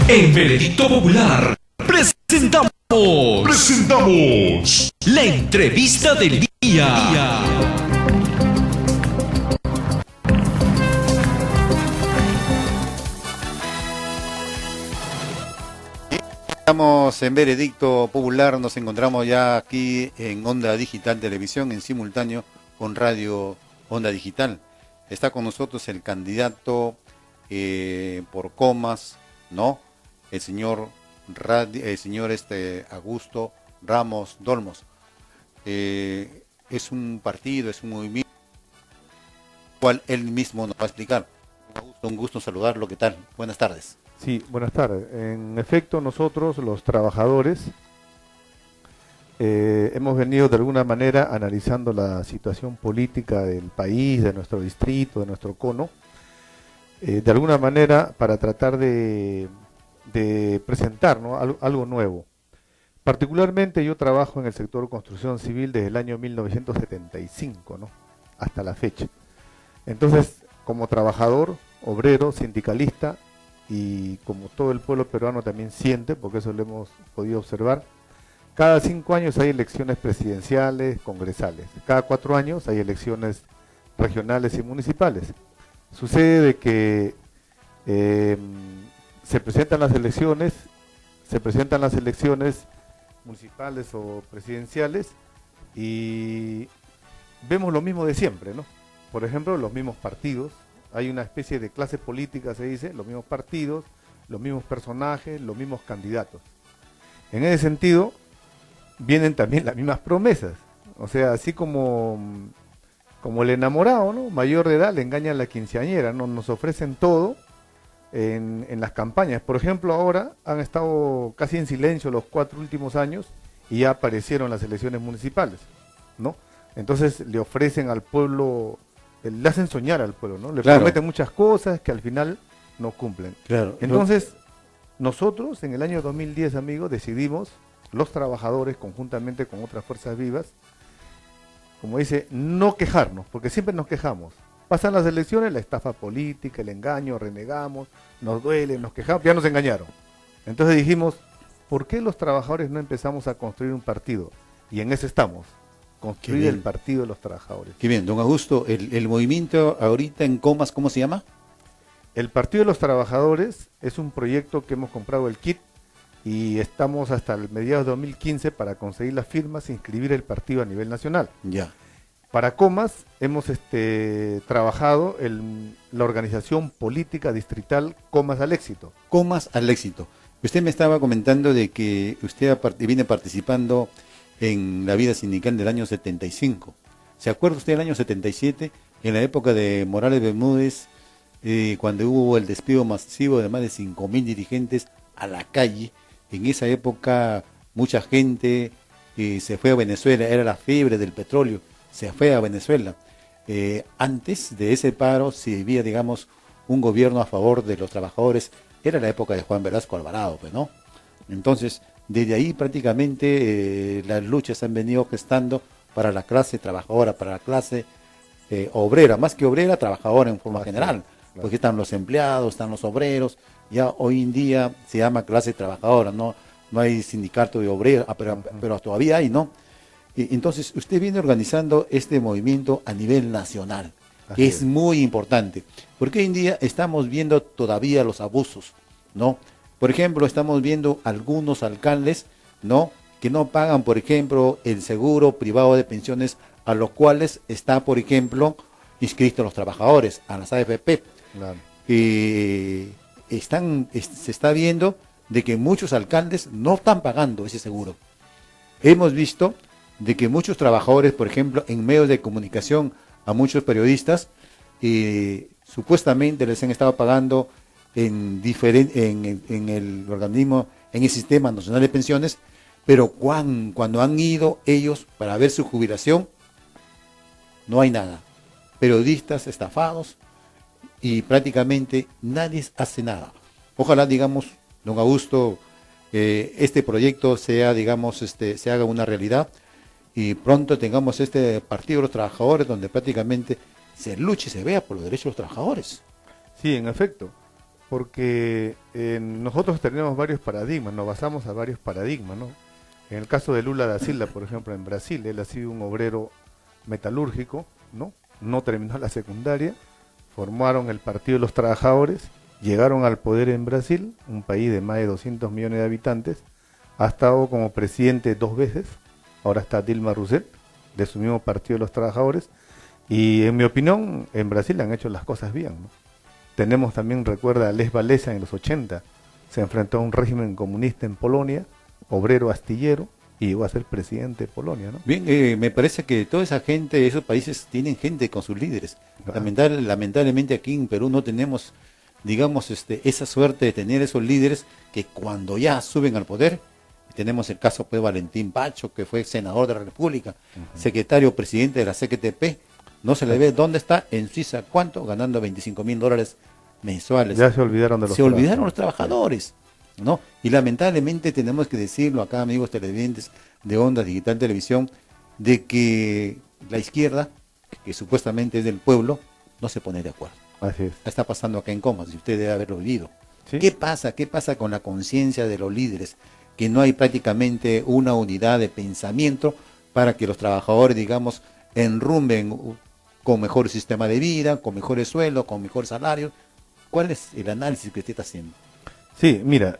En Veredicto Popular presentamos la entrevista del día. Estamos en Veredicto Popular, nos encontramos ya aquí en Onda Digital Televisión, en simultáneo con Radio Onda Digital. Está con nosotros el candidato por Comas, ¿no? El señor Augusto Ramos Dolmos. Es un partido, es un movimiento, cual él mismo nos va a explicar. Augusto, un gusto saludarlo, ¿qué tal? Buenas tardes. Sí, buenas tardes. En efecto, nosotros, los trabajadores, hemos venido de alguna manera analizando la situación política del país, de nuestro distrito, de nuestro cono, de alguna manera para tratar de presentar, ¿no?, algo nuevo. Particularmente yo trabajo en el sector construcción civil desde el año 1975, ¿no?, hasta la fecha. Entonces, como trabajador, obrero, sindicalista, y como todo el pueblo peruano también siente, porque eso lo hemos podido observar, cada 5 años hay elecciones presidenciales, congresales. Cada 4 años hay elecciones regionales y municipales. Sucede de que se presentan las elecciones municipales o presidenciales y vemos lo mismo de siempre, ¿no? Por ejemplo, los mismos partidos. Hay una especie de clase política, se dice, los mismos partidos, los mismos personajes, los mismos candidatos. En ese sentido, vienen también las mismas promesas. O sea, así como el enamorado, ¿no?, mayor de edad, le engaña a la quinceañera, ¿no? Nos ofrecen todo en las campañas. Por ejemplo, ahora han estado casi en silencio los 4 últimos años y ya aparecieron las elecciones municipales, ¿no? Entonces le ofrecen al pueblo, le hacen soñar al pueblo, ¿no? Le prometen muchas cosas que al final no cumplen. Claro. Entonces, nosotros en el año 2010, amigos, decidimos, los trabajadores, conjuntamente con otras fuerzas vivas, como dice, no quejarnos, porque siempre nos quejamos. Pasan las elecciones, la estafa política, el engaño, renegamos, nos duele, nos quejamos, ya nos engañaron. Entonces dijimos, ¿por qué los trabajadores no empezamos a construir un partido? Y en eso estamos. Construir el partido de los trabajadores. Qué bien, don Augusto, el movimiento ahorita en Comas, ¿cómo se llama? El Partido de los Trabajadores es un proyecto que hemos comprado el kit y estamos hasta el mediados de 2015 para conseguir las firmas e inscribir el partido a nivel nacional. Ya. Para Comas hemos trabajado la organización política distrital Comas al Éxito. Comas al Éxito. Usted me estaba comentando de que usted viene participando en la vida sindical del año 75. ¿Se acuerda usted del año 77, en la época de Morales Bermúdez, cuando hubo el despido masivo de más de 5.000 dirigentes a la calle? En esa época mucha gente se fue a Venezuela, era la fiebre del petróleo, se fue a Venezuela. Antes de ese paro, si había, digamos, un gobierno a favor de los trabajadores, era la época de Juan Velasco Alvarado, pues, ¿no? Entonces, desde ahí prácticamente las luchas se han venido gestando para la clase trabajadora, para la clase obrera, más que obrera, trabajadora en forma general, porque están los empleados, están los obreros, ya hoy en día se llama clase trabajadora, no hay sindicato de obreros, pero todavía hay, ¿no? Entonces, usted viene organizando este movimiento a nivel nacional, que es muy importante, porque hoy en día estamos viendo todavía los abusos, ¿no? Por ejemplo, estamos viendo algunos alcaldes, ¿no?, que no pagan, por ejemplo, el seguro privado de pensiones a los cuales está, por ejemplo, inscritos los trabajadores, a las AFP. Claro. Se está viendo de que muchos alcaldes no están pagando ese seguro. Hemos visto de que muchos trabajadores, por ejemplo, en medios de comunicación, a muchos periodistas, supuestamente les han estado pagando en el organismo, en el Sistema Nacional de Pensiones, pero cuando han ido ellos para ver su jubilación, no hay nada. Periodistas estafados y prácticamente nadie hace nada. Ojalá, digamos, don Augusto, este proyecto sea, digamos, se haga una realidad y pronto tengamos este Partido de los Trabajadores donde prácticamente se luche y se vea por los derechos de los trabajadores. Sí, en efecto. porque nosotros tenemos varios paradigmas, nos basamos a varios paradigmas, ¿no? En el caso de Lula da Silva, por ejemplo, en Brasil, él ha sido un obrero metalúrgico, ¿no? No terminó la secundaria, formaron el Partido de los Trabajadores, llegaron al poder en Brasil, un país de más de 200 millones de habitantes, ha estado como presidente 2 veces, ahora está Dilma Rousseff, de su mismo Partido de los Trabajadores, y en mi opinión, en Brasil han hecho las cosas bien, ¿no? Tenemos también, recuerda, a Lech Walesa en los 80, se enfrentó a un régimen comunista en Polonia, obrero astillero, y llegó a ser presidente de Polonia, ¿no? Bien, me parece que toda esa gente, esos países tienen gente con sus líderes. Lamentablemente aquí en Perú no tenemos, digamos, esa suerte de tener esos líderes que cuando ya suben al poder, tenemos el caso pues Valentín Pacho, que fue senador de la República, secretario presidente de la CGTP, no se le ve dónde está, en Suiza, ¿cuánto? Ganando $25,000 mensuales. Ya se olvidaron de los Se olvidaron los trabajadores, ¿no? Y lamentablemente tenemos que decirlo acá, amigos televidentes de Onda Digital Televisión, de que la izquierda, que supuestamente es del pueblo, no se pone de acuerdo. Así es. Está pasando acá en Comas, y usted debe haberlo vivido. ¿Sí? ¿Qué pasa? ¿Qué pasa con la conciencia de los líderes? Que no hay prácticamente una unidad de pensamiento para que los trabajadores, digamos, enrumben con mejor sistema de vida, con mejores sueldos, con mejor salario. ¿Cuál es el análisis que usted está haciendo? Sí, mira,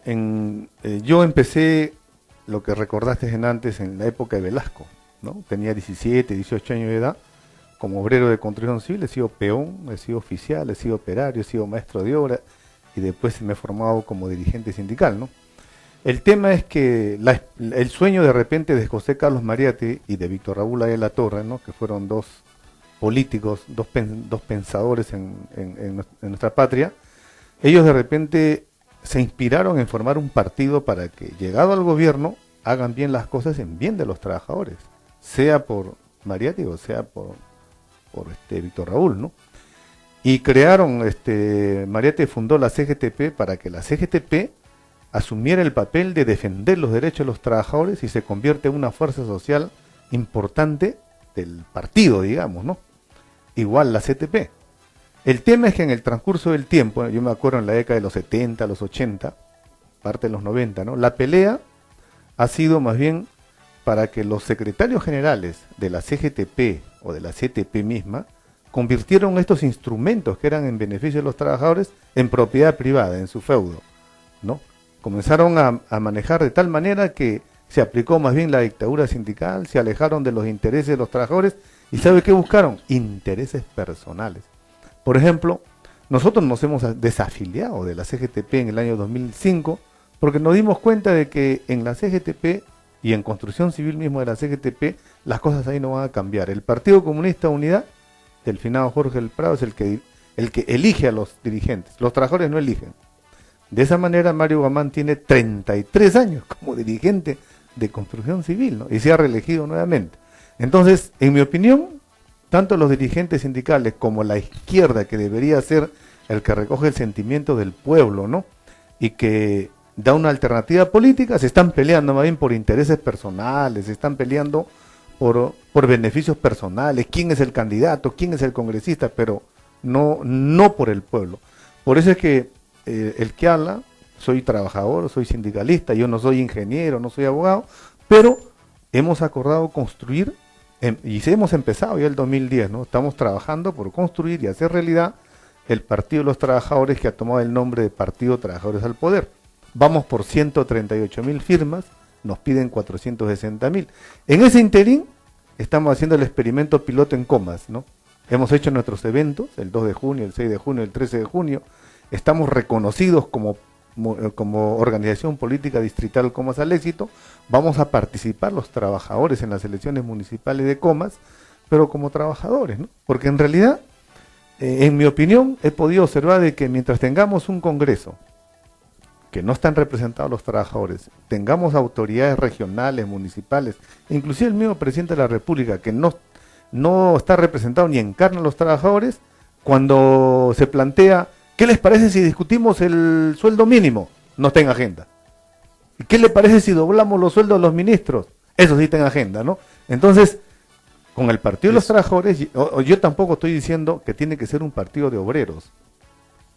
yo empecé lo que recordaste antes en la época de Velasco, ¿no? Tenía 17, 18 años de edad, como obrero de construcción civil, he sido peón, he sido oficial, he sido operario, he sido maestro de obra y después me he formado como dirigente sindical, ¿no? El tema es que el sueño de repente de José Carlos Mariátegui y de Víctor Raúl Ayala Torres, ¿no? Que fueron dos políticos, dos pensadores en nuestra patria, ellos de repente se inspiraron en formar un partido para que, llegado al gobierno, hagan bien las cosas en bien de los trabajadores, sea por Mariátegui o sea por Víctor Raúl, ¿no? Y crearon, Mariátegui fundó la CGTP para que la CGTP asumiera el papel de defender los derechos de los trabajadores y se convierte en una fuerza social importante del partido, digamos, ¿no? Igual la CTP. El tema es que en el transcurso del tiempo, yo me acuerdo en la década de los 70, los 80, parte de los 90, ¿no? La pelea ha sido más bien para que los secretarios generales de la CGTP o de la CTP misma convirtieron estos instrumentos que eran en beneficio de los trabajadores en propiedad privada, en su feudo, ¿no? Comenzaron a manejar de tal manera que se aplicó más bien la dictadura sindical, se alejaron de los intereses de los trabajadores y ¿sabe qué buscaron? Intereses personales. Por ejemplo, nosotros nos hemos desafiliado de la CGTP en el año 2005 porque nos dimos cuenta de que en la CGTP y en construcción civil mismo de la CGTP las cosas ahí no van a cambiar. El Partido Comunista Unidad del finado Jorge del Prado es el que elige a los dirigentes, los trabajadores no eligen. De esa manera Mario Guamán tiene 33 años como dirigente de construcción civil, ¿no? Y se ha reelegido nuevamente. Entonces, en mi opinión, tanto los dirigentes sindicales como la izquierda, que debería ser el que recoge el sentimiento del pueblo, ¿no? Y que da una alternativa política, se están peleando más bien por intereses personales, se están peleando por beneficios personales, quién es el candidato, quién es el congresista, pero no por el pueblo. Por eso es que el que habla, soy trabajador, soy sindicalista, yo no soy ingeniero, no soy abogado, pero hemos acordado construir, y hemos empezado ya el 2010, ¿no? Estamos trabajando por construir y hacer realidad el Partido de los Trabajadores, que ha tomado el nombre de Partido Trabajadores al Poder. Vamos por 138.000 firmas, nos piden 460.000. En ese interín estamos haciendo el experimento piloto en Comas, ¿no? Hemos hecho nuestros eventos, el 2 de junio, el 6 de junio, el 13 de junio, estamos reconocidos como organización política distrital Comas al Éxito, vamos a participar los trabajadores en las elecciones municipales de Comas, pero como trabajadores, ¿no? Porque en realidad, en mi opinión, he podido observar de que mientras tengamos un Congreso que no están representados los trabajadores, tengamos autoridades regionales, municipales, inclusive el mismo presidente de la República, que no está representado ni encarna a los trabajadores, cuando se plantea, ¿qué les parece si discutimos el sueldo mínimo? No está en agenda. ¿Qué le parece si doblamos los sueldos de los ministros? Eso sí está en agenda, ¿no? Entonces, con el Partido de los Trabajadores, yo tampoco estoy diciendo que tiene que ser un partido de obreros.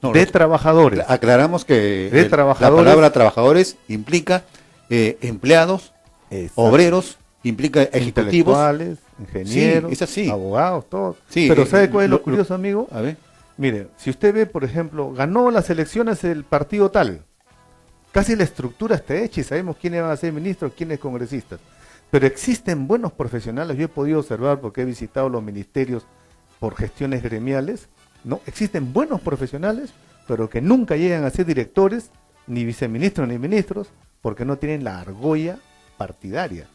No, de trabajadores. Aclaramos que De trabajadores. la palabra trabajadores implica empleados, Exacto. obreros, implica ejecutivos. Intelectuales, ingenieros, Sí, es así. abogados, todos. Sí, Pero ¿sabe cuál es lo lo- curioso, amigo? A ver, Mire, si usted ve, por ejemplo, ganó las elecciones el partido tal, casi la estructura está hecha y sabemos quiénes van a ser ministros, quiénes congresistas. Pero existen buenos profesionales, yo he podido observar porque he visitado los ministerios por gestiones gremiales, ¿no? Existen buenos profesionales, pero que nunca llegan a ser directores, ni viceministros ni ministros, porque no tienen la argolla partidaria.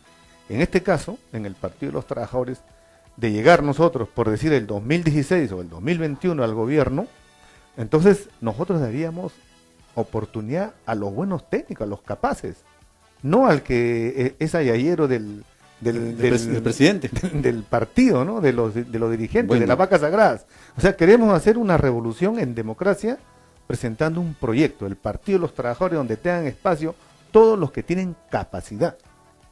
En este caso, en el Partido de los Trabajadores, de llegar nosotros, por decir el 2016 o el 2021 al gobierno, entonces nosotros daríamos oportunidad a los buenos técnicos, a los capaces, no al que es ayayero del presidente. del partido, ¿no? De los dirigentes, Bueno. de las vacas sagradas. O sea, queremos hacer una revolución en democracia presentando un proyecto, el Partido de los Trabajadores, donde tengan espacio todos los que tienen capacidad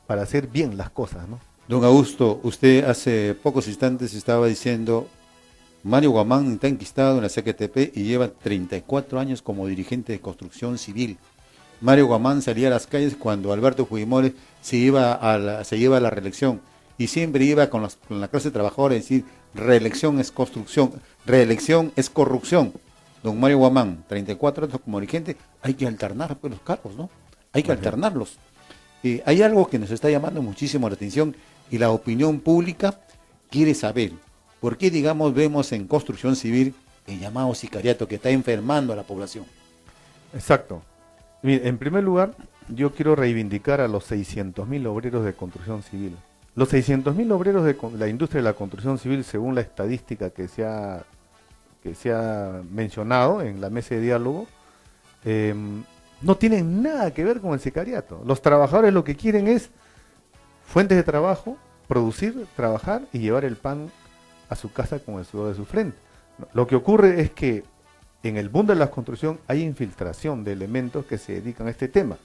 para hacer bien las cosas, ¿no? Don Augusto, usted hace pocos instantes estaba diciendo, Mario Guamán está enquistado en la CGTP y lleva 34 años como dirigente de construcción civil. Mario Guamán salía a las calles cuando Alberto Fujimori se iba a la reelección y siempre iba con la clase trabajadora a decir, reelección es construcción, reelección es corrupción. Don Mario Guamán, 34 años como dirigente, hay que alternar pues, los cargos, ¿no? Hay que alternarlos. Hay algo que nos está llamando muchísimo la atención y la opinión pública quiere saber por qué, digamos, vemos en construcción civil el llamado sicariato que está enfermando a la población. Exacto. Mire, en primer lugar, yo quiero reivindicar a los 600.000 obreros de construcción civil. Los 600.000 obreros de la industria de la construcción civil, según la estadística que se ha mencionado en la mesa de diálogo, no tienen nada que ver con el sicariato. Los trabajadores lo que quieren es fuentes de trabajo, producir, trabajar y llevar el pan a su casa con el sudor de su frente. Lo que ocurre es que en el mundo de la construcción hay infiltración de elementos que se dedican a este tema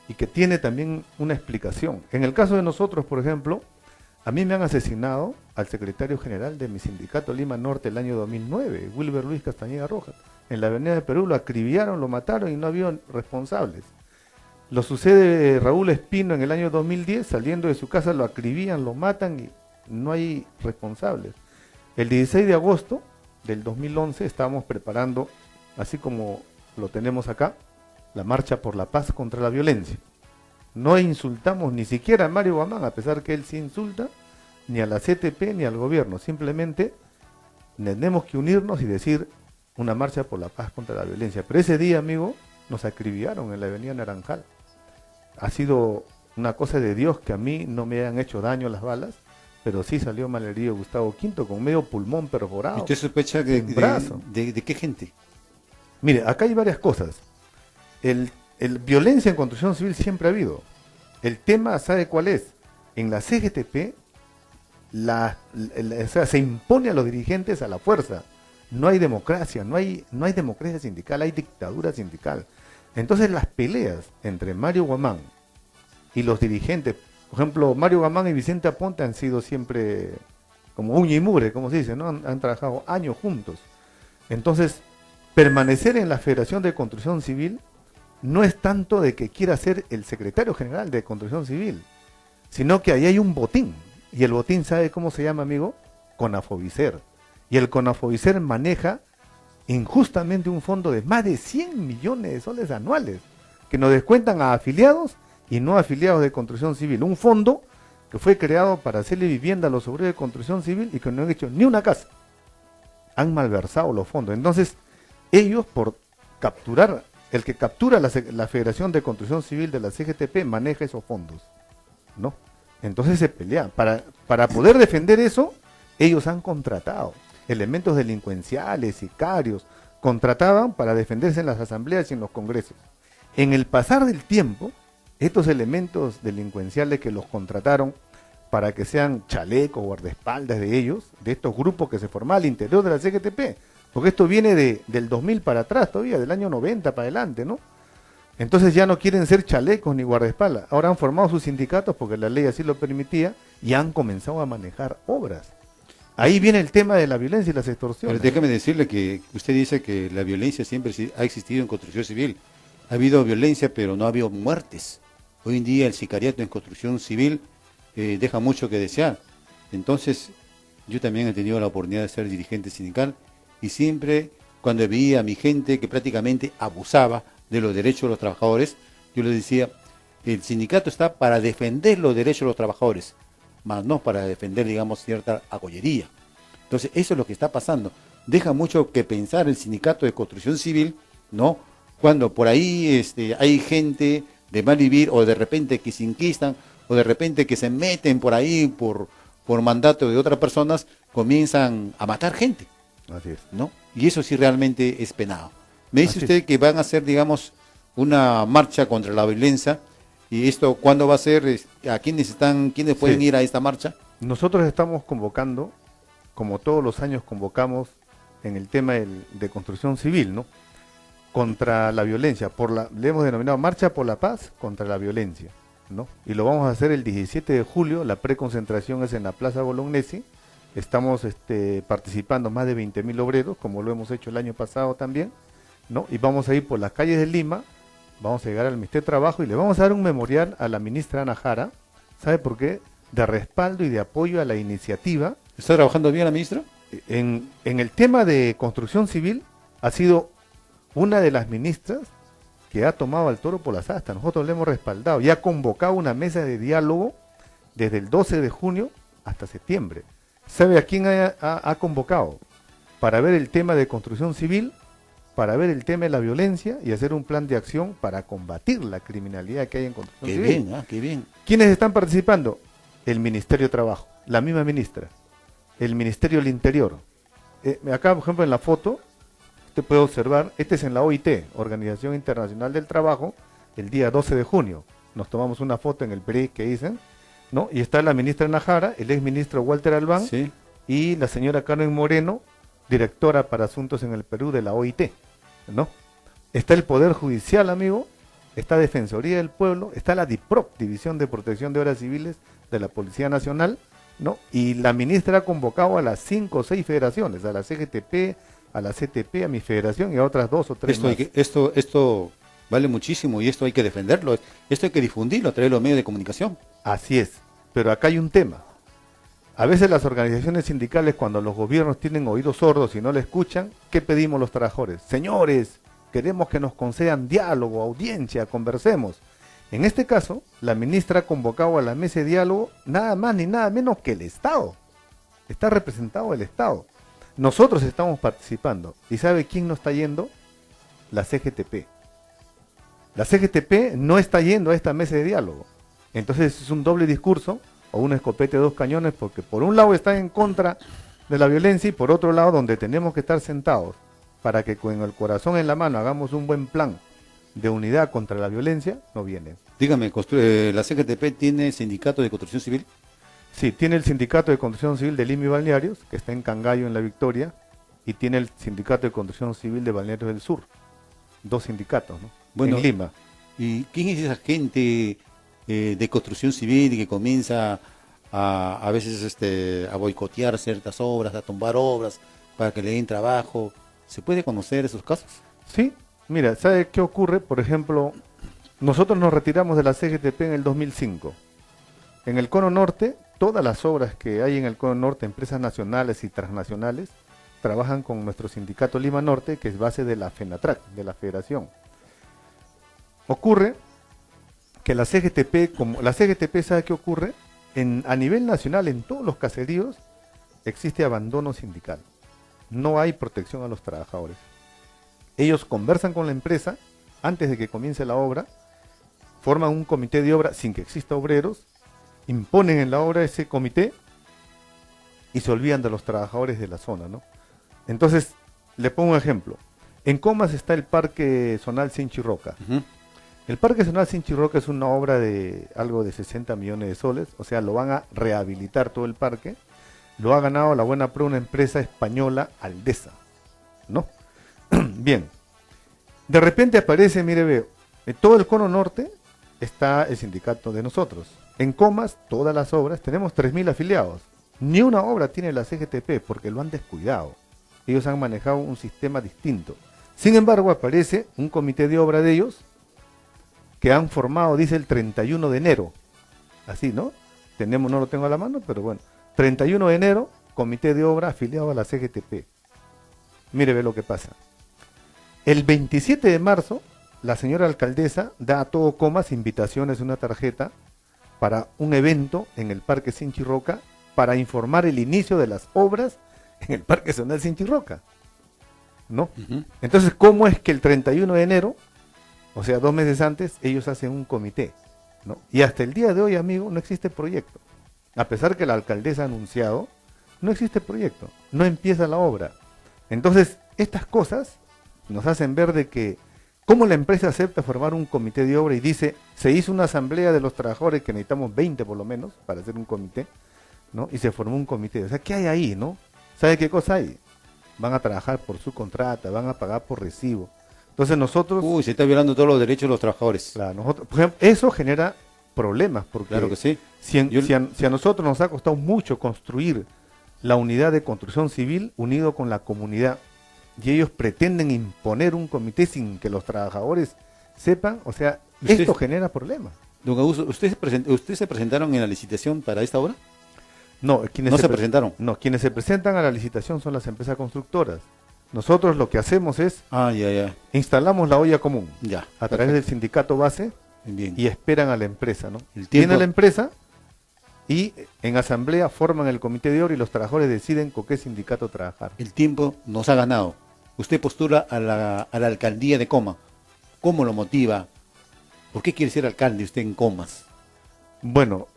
y que tiene también una explicación. En el caso de nosotros, por ejemplo, a mí me han asesinado al secretario general de mi sindicato Lima Norte el año 2009, Wilber Luis Castañeda Rojas. En la avenida de Perú lo acribillaron, lo mataron y no había responsables. Lo sucede Raúl Espino en el año 2010, saliendo de su casa lo acribillan, lo matan y no hay responsables. El 16 de agosto del 2011 estábamos preparando, así como lo tenemos acá, la marcha por la paz contra la violencia. No insultamos ni siquiera a Mario Guamán, a pesar que él sí insulta, ni a la CTP ni al gobierno. Simplemente tenemos que unirnos y decir una marcha por la paz contra la violencia. Pero ese día, amigo, nos acribillaron en la avenida Naranjal. Ha sido una cosa de Dios que a mí no me hayan hecho daño las balas, pero sí salió malherido Gustavo Quinto con medio pulmón perforado. ¿Usted sospecha de qué gente? Mire, acá hay varias cosas. El violencia en construcción civil siempre ha habido. El tema, ¿sabe cuál es? En la CGTP, o sea, se impone a los dirigentes a la fuerza. No hay democracia, no hay democracia sindical, hay dictadura sindical. Entonces las peleas entre Mario Guamán y los dirigentes, por ejemplo, Mario Guamán y Vicente Aponte han sido siempre como uña y mugre, como se dice, ¿no? Han trabajado años juntos. Entonces, permanecer en la Federación de Construcción Civil no es tanto de que quiera ser el secretario general de Construcción Civil, sino que ahí hay un botín. Y el botín, ¿sabe cómo se llama, amigo? Conafobicer. Y el Conafobicer maneja injustamente un fondo de más de 100 millones de soles anuales, que nos descuentan a afiliados y no afiliados de construcción civil. Un fondo que fue creado para hacerle vivienda a los obreros de construcción civil y que no han hecho ni una casa. Han malversado los fondos. Entonces, ellos por capturar, el que captura la Federación de Construcción Civil de la CGTP maneja esos fondos, ¿no? Entonces se pelean. Para poder defender eso, ellos han contratado elementos delincuenciales, sicarios, contrataban para defenderse en las asambleas y en los congresos. En el pasar del tiempo, estos elementos delincuenciales que los contrataron para que sean chalecos, guardaespaldas de ellos, de estos grupos que se formaban al interior de la CGTP, porque esto viene del 2000 para atrás todavía, del año 90 para adelante, ¿no? Entonces ya no quieren ser chalecos ni guardaespaldas, ahora han formado sus sindicatos porque la ley así lo permitía y han comenzado a manejar obras. Ahí viene el tema de la violencia y las Pero extorsiones. déjame decirle que usted dice que la violencia siempre ha existido en construcción civil. Ha habido violencia, pero no ha habido muertes. Hoy en día el sicariato en construcción civil deja mucho que desear. Entonces, yo también he tenido la oportunidad de ser dirigente sindical y siempre cuando veía a mi gente que prácticamente abusaba de los derechos de los trabajadores, yo les decía, el sindicato está para defender los derechos de los trabajadores, más no para defender, digamos, cierta agollería. Entonces, eso es lo que está pasando. Deja mucho que pensar el sindicato de construcción civil, ¿no? Cuando por ahí hay gente de mal vivir o de repente que se inquistan o de repente que se meten por ahí por mandato de otras personas, comienzan a matar gente, Así es. ¿no? Y eso sí realmente es penado. Me dice Así usted que van a hacer, digamos, una marcha contra la violencia. ¿Y esto cuándo va a ser? ¿A quiénes pueden Sí. ir a esta marcha? Nosotros estamos convocando, como todos los años convocamos en el tema de construcción civil, ¿no? Contra la violencia, le hemos denominado Marcha por la Paz contra la Violencia, ¿no? Y lo vamos a hacer el 17 de julio, la preconcentración es en la Plaza Bolognesi, estamos participando más de 20.000 obreros, como lo hemos hecho el año pasado también, ¿no? Y vamos a ir por las calles de Lima, vamos a llegar al Ministerio de Trabajo y le vamos a dar un memorial a la ministra Ana Jara, ¿sabe por qué? De respaldo y de apoyo a la iniciativa. ¿Está trabajando bien la ministra? En el tema de construcción civil ha sido una de las ministras que ha tomado al toro por las astas. Nosotros le hemos respaldado y ha convocado una mesa de diálogo desde el 12 de junio hasta septiembre. ¿Sabe a quién ha convocado? Para ver el tema de construcción civil, para ver el tema de la violencia y hacer un plan de acción para combatir la criminalidad que hay en construcción Qué civil. bien, qué bien. ¿Quiénes están participando? El Ministerio de Trabajo, la misma ministra, el Ministerio del Interior. Acá, por ejemplo, en la foto, usted puede observar, este es en la OIT, Organización Internacional del Trabajo, el día 12 de junio. Nos tomamos una foto en el break que dicen, ¿no? Y está la ministra Najara, el exministro Walter Albán, Sí. y la señora Carmen Moreno, directora para Asuntos en el Perú de la OIT, ¿no? Está el Poder Judicial, amigo, está Defensoría del Pueblo, está la DIPROC, División de Protección de Obras Civiles de la Policía Nacional, ¿no? Y la ministra ha convocado a las 5 o 6 federaciones, a la CGTP, a la CTP, a mi federación y a otras 2 o 3 más. Esto vale muchísimo y esto hay que defenderlo. Esto hay que difundirlo a través de los medios de comunicación. Así es, pero acá hay un tema. A veces las organizaciones sindicales, cuando los gobiernos tienen oídos sordos y no le escuchan, ¿qué pedimos los trabajadores? Señores, queremos que nos concedan diálogo, audiencia, conversemos. En este caso, la ministra ha convocado a la mesa de diálogo nada más ni nada menos que el Estado. Está representado el Estado. Nosotros estamos participando. ¿Y sabe quién no está yendo? La CGTP. La CGTP no está yendo a esta mesa de diálogo. Entonces es un doble discurso o un escopete de dos cañones, porque por un lado están en contra de la violencia y por otro lado, donde tenemos que estar sentados para que con el corazón en la mano hagamos un buen plan de unidad contra la violencia, no viene. Dígame, ¿la CGTP tiene sindicato de construcción civil? Sí, tiene el Sindicato de Construcción Civil de Lima y Balnearios, que está en Cangallo, en La Victoria, y tiene el Sindicato de Construcción Civil de Balnearios del Sur. 2 sindicatos, ¿no? Bueno, en Lima. ¿Y quién es esa gente de construcción civil que comienza a veces a boicotear ciertas obras, a tumbar obras para que le den trabajo? ¿Se puede conocer esos casos? Sí, mira, ¿sabe qué ocurre? Por ejemplo, nosotros nos retiramos de la CGTP en el 2005. En el Cono Norte, todas las obras que hay en el Cono Norte, empresas nacionales y transnacionales, trabajan con nuestro sindicato Lima Norte, que es base de la FENATRAC, de la Federación. Ocurre que la CGTP, ¿sabe qué ocurre? A nivel nacional, en todos los caseríos, existe abandono sindical. No hay protección a los trabajadores. Ellos conversan con la empresa antes de que comience la obra, forman un comité de obra sin que exista obreros, imponen en la obra ese comité y se olvidan de los trabajadores de la zona, ¿no? Entonces, le pongo un ejemplo. En Comas está el Parque Zonal Sinchirroca. Uh-huh. El Parque Zonal Sinchirroca es una obra de algo de 60 millones de soles, o sea, lo van a rehabilitar todo el parque. Lo ha ganado la buena pro una empresa española, Aldesa, ¿no? Bien. De repente aparece, mire, veo, en todo el Cono Norte está el sindicato de nosotros. En Comas, todas las obras, tenemos 3.000 afiliados, Ni una obra tiene la CGTP porque lo han descuidado. Ellos han manejado un sistema distinto. Sin embargo, aparece un comité de obra de ellos que han formado, dice, el 31 de enero. Así, ¿no? No lo tengo a la mano, pero bueno. 31 de enero, comité de obra afiliado a la CGTP. Mire, ve lo que pasa. El 27 de marzo, la señora alcaldesa da a todo Comas invitaciones, una tarjeta para un evento en el Parque Sinchirroca para informar el inicio de las obras en el Parque Zonal Sinchirroca, ¿no? Entonces, ¿cómo es que el 31 de enero, o sea, 2 meses antes, ellos hacen un comité, ¿no? Y hasta el día de hoy, amigo, no existe proyecto. A pesar que la alcaldesa ha anunciado, no existe proyecto, no empieza la obra. Entonces, estas cosas nos hacen ver de que cómo la empresa acepta formar un comité de obra y dice, se hizo una asamblea de los trabajadores, que necesitamos 20 por lo menos para hacer un comité, ¿no? Y se formó un comité. O sea, ¿qué hay ahí, no? ¿Sabe qué cosa hay? Van a trabajar por su contrata, van a pagar por recibo. Entonces nosotros... Uy, se está violando todos los derechos de los trabajadores. Claro, nosotros, por ejemplo, eso genera problemas, porque Claro que sí. si a nosotros nos ha costado mucho construir la unidad de construcción civil unido con la comunidad, y ellos pretenden imponer un comité sin que los trabajadores sepan, o sea, esto genera problemas. Don Augusto, ¿ustedes se presentaron en la licitación para esta obra? No, ¿No se presentaron? No, quienes se presentan a la licitación son las empresas constructoras. Nosotros lo que hacemos es instalamos la olla común a través del sindicato base. Bien. Y esperan a la empresa, ¿no? El tiempo... Viene la empresa y en asamblea forman el comité de obra y los trabajadores deciden con qué sindicato trabajar. El tiempo nos ha ganado. Usted postula a la alcaldía de Coma. ¿Cómo lo motiva? ¿Por qué quiere ser alcalde usted en Comas? Bueno,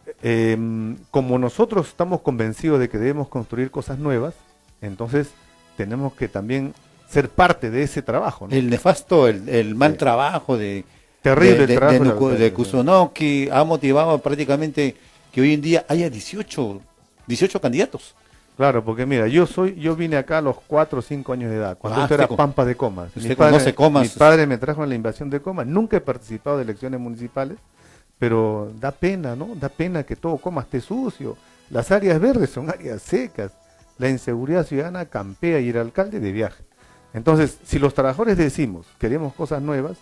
como nosotros estamos convencidos de que debemos construir cosas nuevas, entonces tenemos que también ser parte de ese trabajo, ¿no? El nefasto, el mal trabajo terrible trabajo de Kusunoki ha motivado prácticamente que hoy en día haya 18 candidatos. Claro, porque mira, yo vine acá a los 4 o 5 años de edad, cuando esto era Pampa de Comas. Usted conoce Comas. Mi padre me trajo en la invasión de Comas. Nunca he participado de elecciones municipales, pero da pena, ¿no? Da pena que todo Comas esté sucio. Las áreas verdes son áreas secas. La inseguridad ciudadana campea y el alcalde de viaje. Entonces, si los trabajadores decimos, queremos cosas nuevas,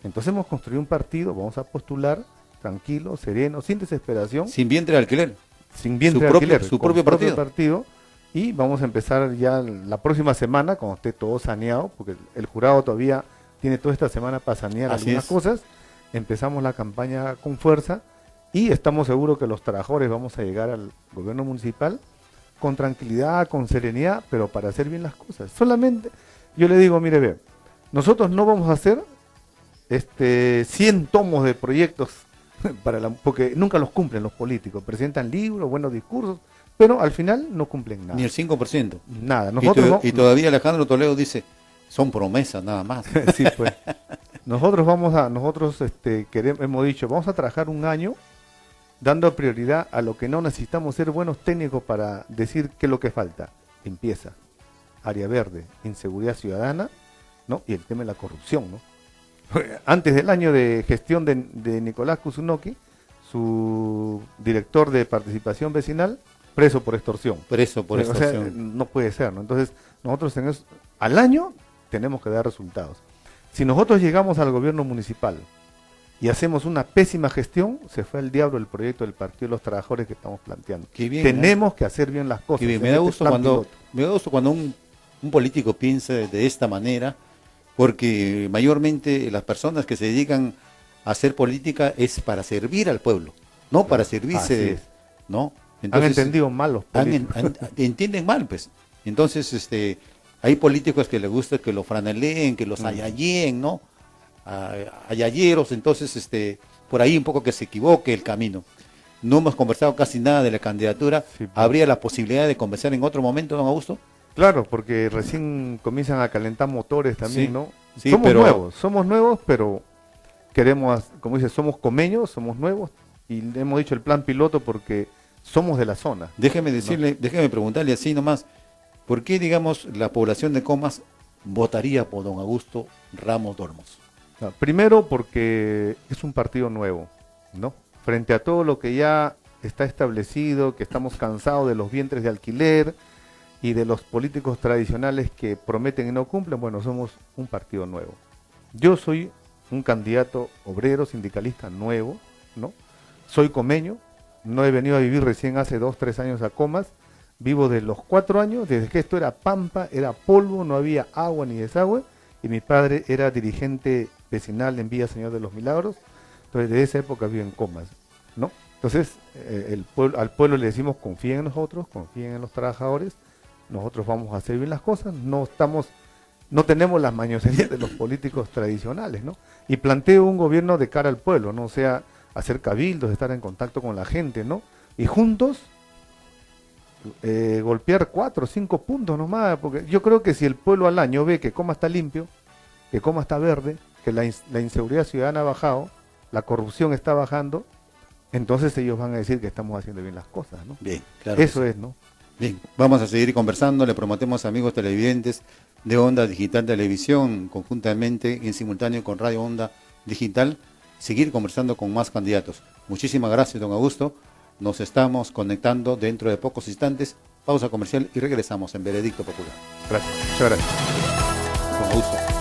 entonces hemos construido un partido, vamos a postular, tranquilo, sereno, sin desesperación. Sin vientre de alquiler. Sin vientre de alquiler. Su propio partido. Y vamos a empezar ya la próxima semana, cuando esté todo saneado, porque el jurado todavía tiene toda esta semana para sanear algunas cosas. Empezamos la campaña con fuerza y estamos seguros que los trabajadores vamos a llegar al gobierno municipal con tranquilidad, con serenidad, pero para hacer bien las cosas. Solamente, yo le digo, mire, ve, nosotros no vamos a hacer 100 tomos de proyectos, porque nunca los cumplen los políticos. Presentan libros, buenos discursos, pero al final no cumplen nada. Ni el 5%. Nada. Y todavía Alejandro Toledo dice, son promesas nada más. Sí, pues. Nosotros hemos dicho, vamos a trabajar un año dando prioridad a lo que no necesitamos ser buenos técnicos para decir qué es lo que falta. Limpieza, área verde, inseguridad ciudadana, ¿no? Y el tema de la corrupción, ¿no? Antes del año de gestión de Nicolás Kusunoki, su director de participación vecinal, preso por extorsión. O sea, no puede ser, ¿no? Entonces, nosotros al año tenemos que dar resultados. Si nosotros llegamos al gobierno municipal y hacemos una pésima gestión, se fue al diablo el proyecto del Partido de los Trabajadores que estamos planteando. Bien, tenemos que hacer bien las cosas. Me da gusto cuando un político piensa de esta manera, porque mayormente las personas que se dedican a hacer política es para servir al pueblo, no para servirse, ¿no? Entonces, han entendido mal los políticos. Entienden mal, pues. Entonces, hay políticos que les gusta que lo franeleen, que los ayayeen, ¿no? Ayayeros, entonces, por ahí un poco que se equivoque el camino. No hemos conversado casi nada de la candidatura. Sí, ¿Habría la posibilidad de conversar en otro momento, don Augusto? Claro, porque recién comienzan a calentar motores también, ¿no? Sí, somos nuevos, pero queremos, como dice, somos comeños, somos nuevos, y le hemos dicho el plan piloto porque somos de la zona. Déjeme preguntarle así nomás, ¿por qué, digamos, la población de Comas votaría por don Augusto Ramos Dormos? No, primero porque es un partido nuevo, ¿no? Frente a todo lo que ya está establecido, que estamos cansados de los vientres de alquiler y de los políticos tradicionales que prometen y no cumplen. Bueno, somos un partido nuevo. Yo soy un candidato obrero, sindicalista nuevo, ¿no? Soy comeño, no he venido a vivir recién hace 2, 3 años a Comas, vivo de los 4 años, desde que esto era pampa, era polvo, no había agua ni desagüe, y mi padre era dirigente vecinal en Villa Señor de los Milagros, entonces de esa época vivo en Comas, ¿no? Entonces al pueblo le decimos confíen en nosotros, confíen en los trabajadores, nosotros vamos a hacer bien las cosas, no tenemos las mañoserías de los políticos tradicionales, ¿no? Y planteo un gobierno de cara al pueblo, ¿no? O sea, hacer cabildos, estar en contacto con la gente, ¿no? Y juntos golpear 4 o 5 puntos nomás, porque yo creo que si el pueblo al año ve que Coma está limpio, que Coma está verde, que la inseguridad ciudadana ha bajado, la corrupción está bajando, entonces ellos van a decir que estamos haciendo bien las cosas, ¿no? Bien, claro. Eso es, ¿no? Bien, vamos a seguir conversando, le prometemos amigos televidentes de Onda Digital Televisión, conjuntamente en simultáneo con Radio Onda Digital, seguir conversando con más candidatos. Muchísimas gracias, don Augusto. Nos estamos conectando dentro de pocos instantes. Pausa comercial y regresamos en Veredicto Popular. Gracias, muchas gracias. Con Augusto.